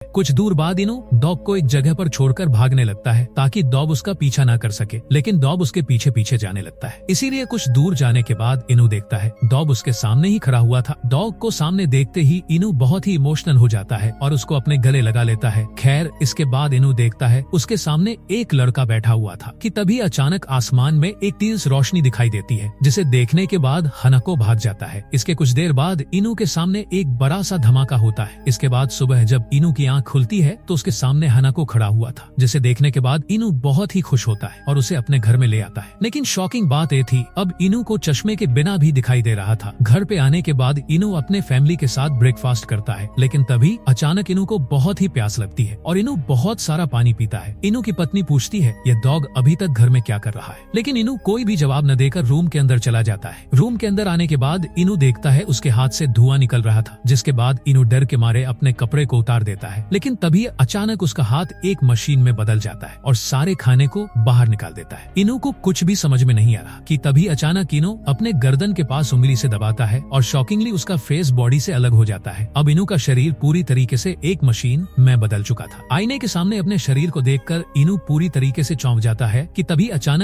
कुछ दूर बाद इनू डॉग को एक जगह पर छोड़कर भागने लगता है ताकि डॉग उसका पीछा ना कर सके, लेकिन डॉग उसके पीछे पीछे जाने लगता है। इसीलिए कुछ दूर जाने के बाद इनू देखता है डॉग उसके सामने ही खड़ा हुआ था। डॉग को सामने देखते ही इनू बहुत ही इमोशनल हो जाता है और उसको अपने गले लगा लेता है। खैर इसके बाद इनू देखता है उसके सामने एक लड़का बैठा हुआ था कि तभी अचानक आसमान में एक तेज रोशनी दिखाई देती है, जिसे देखने के बाद हनाको भाग जाता है। इसके कुछ देर बाद इनू के सामने एक बड़ा सा धमाका होता है। इसके बाद सुबह जब इनू की आंख खुलती है तो उसके सामने हनाको खड़ा हुआ था, जिसे देखने के बाद इनू बहुत ही खुश होता है और उसे अपने घर में ले आता है। लेकिन शॉकिंग बात ये थी, अब इनू को चश्मे के बिना भी दिखाई दे रहा था। घर पे आने के बाद इनू अपने फैमिली के साथ ब्रेकफास्ट करता है, लेकिन तभी अचानक इनू को बहुत ही प्यास लगती है और इनू बहुत सारा पानी पीता है। इनू की पत्नी पूछती है यह डॉग अभी तक घर में क्या कर रहा है, लेकिन इनू कोई भी जवाब न देकर रूम के अंदर चला जाता है। रूम के अंदर आने के बाद इनू देखता है उसके हाथ से धुआं निकल रहा था, जिसके बाद इनू डर के मारे अपने कपड़े को उतार देता है। लेकिन तभी अचानक उसका हाथ एक मशीन में बदल जाता है और सारे खाने को बाहर निकाल देता है। इनू को कुछ भी समझ में नहीं आ रहा कि तभी अचानक इनू अपने गर्दन के पास उंगली से दबाता है और शॉकिंगली उसका फेस बॉडी से अलग हो जाता है। अब इनू का शरीर पूरी तरीके से एक मशीन में बदल चुका था। आईने के सामने अपने शरीर को देखकर इनू पूरी तरीके से चौंक जाता है कि तभी अचानक